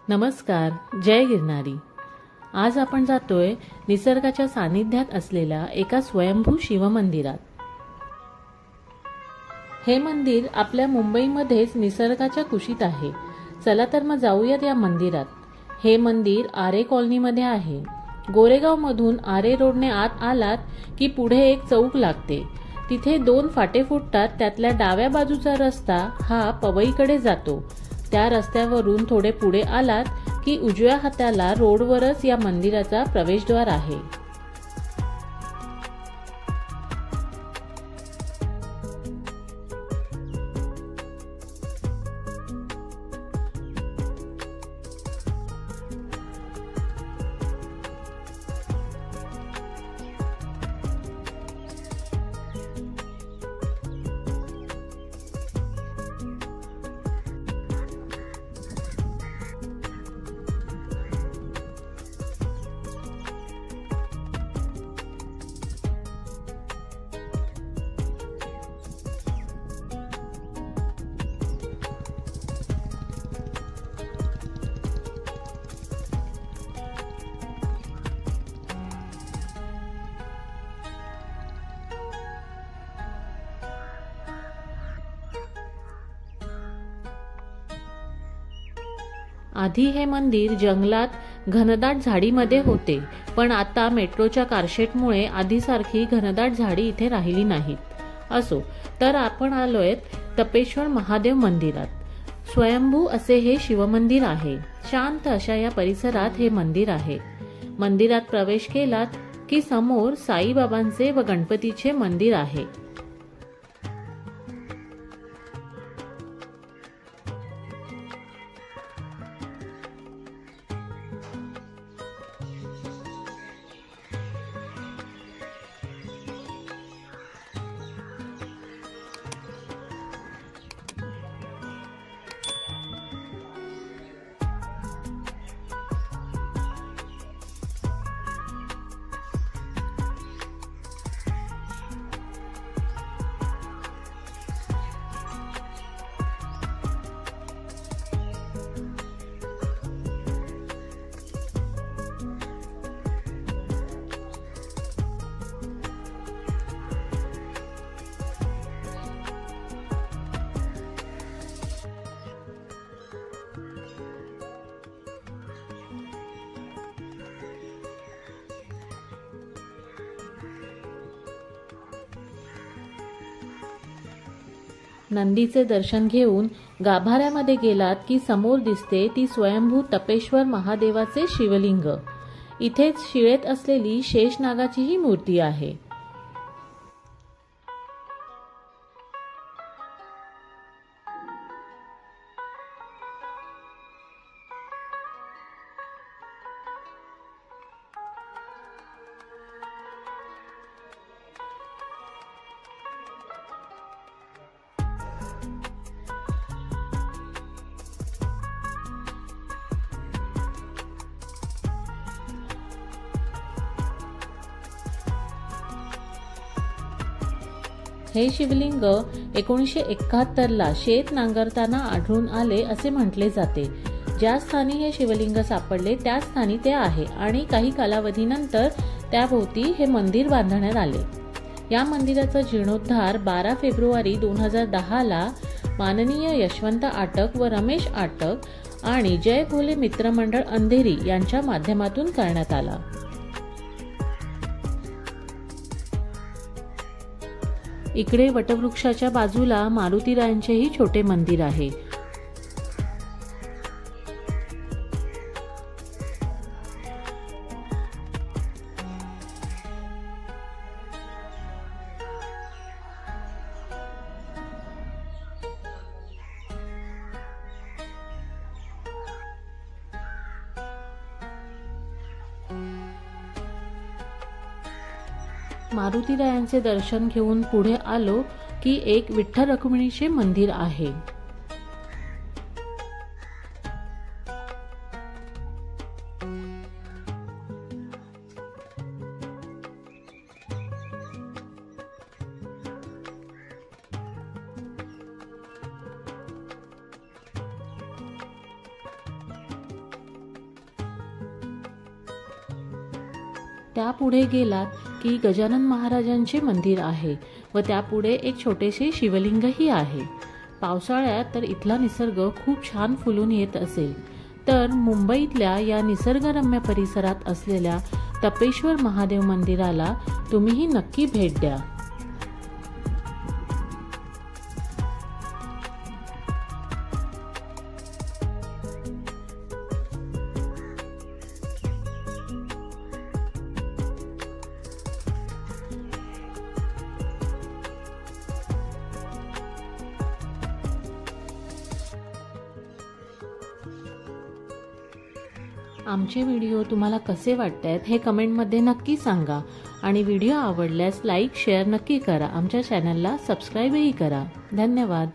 नमस्कार, जय गिरनारी। आज आपण जातोय निसर्गाच्या सानिध्यात असलेल्या एका स्वयंभू शिवमंदिरात। हे मंदिर आपल्या मुंबईमध्येच निसर्गाच्या कुशीत आहे। चला तर मग जाऊयात या मंदिरात। हे मंदिर आरे कॉलनीमध्ये आहे। गोरेगाव मधून आरे रोडने आत आलात की पुढे एक चौक लागते। तिथे 2 फाटे फुटतात। त्यातल्या डाव्या बाजूचा रस्ता हा पवईकडे जातो। त्या रस्त्यावरून थोडे पुढे आलात की उजव्या हाताला रोडवरच या मंदिराचा प्रवेशद्वार आहे। आधी हे मंदिर जंगलात घनदाट झाडीमध्ये होते, पण आता मेट्रोच्या कारशेडमुळे आधीसारखी घनदाट झाडी इथे राहिली नाहीत। असो, तर आपण आलोय तपेश्वर महादेव मंदिरात। स्वयंभू असे हे शिवमंदिर आहे। शांत अशा या परिसरात हे मंदिर आहे। मंदिरात प्रवेश केलात की समोर साईबाबांचे व गणपतीचे मंदिर आहे। नंदीचे दर्शन घेऊन गाभाऱ्यामध्ये गेलात की समोर दिसते ती स्वयंभू तपेश्वर महादेवाचे शिवलिंग। इथेच शिळेत असलेली शेषनागाचीही मूर्ती आहे। हे शिवलिंग 1971 ला शेत नांगरताना आढळून आले असे म्हटले जाते। ज्या स्थानी हे शिवलिंग सापडले त्या स्थानी ते आहे आणि काही कालावधीनंतर त्याभोवती हे मंदिर बांधण्यात आले। या मंदिराचा जीर्णोद्धार 12 फेब्रुवारी 2010 ला माननीय यशवंत आटक व रमेश आटक आणि जय भोले मित्रमंडळ अंधेरी यांच्या माध्यमातून करण्यात आला। इकडे वटवृक्षाच्या बाजूला मारुतीरायांचेही छोटे मंदिर आहे। मारुतीरायांचे दर्शन घेऊन पुढे आलो की एक विठ्ठल रुक्मिणीचे मंदिर आहे। त्यापुढे गेलात की गजानन महाराजांचे मंदिर आहे व त्यापुढे एक छोटेसे शिवलिंगही आहे। पावसाळ्यात तर इथला निसर्ग खूप छान फुलून येत असेल। तर मुंबईतल्या या निसर्गरम्य परिसरात असलेल्या तपेश्वर महादेव मंदिराला तुम्हीही नक्की भेट द्या। आमचे व्हिडिओ तुम्हाला कसे वाटतात हे कमेंटमध्ये नक्की सांगा आणि व्हिडिओ आवडल्यास लाईक शेअर नक्की करा। आमच्या चॅनलला सबस्क्राईबही करा। धन्यवाद।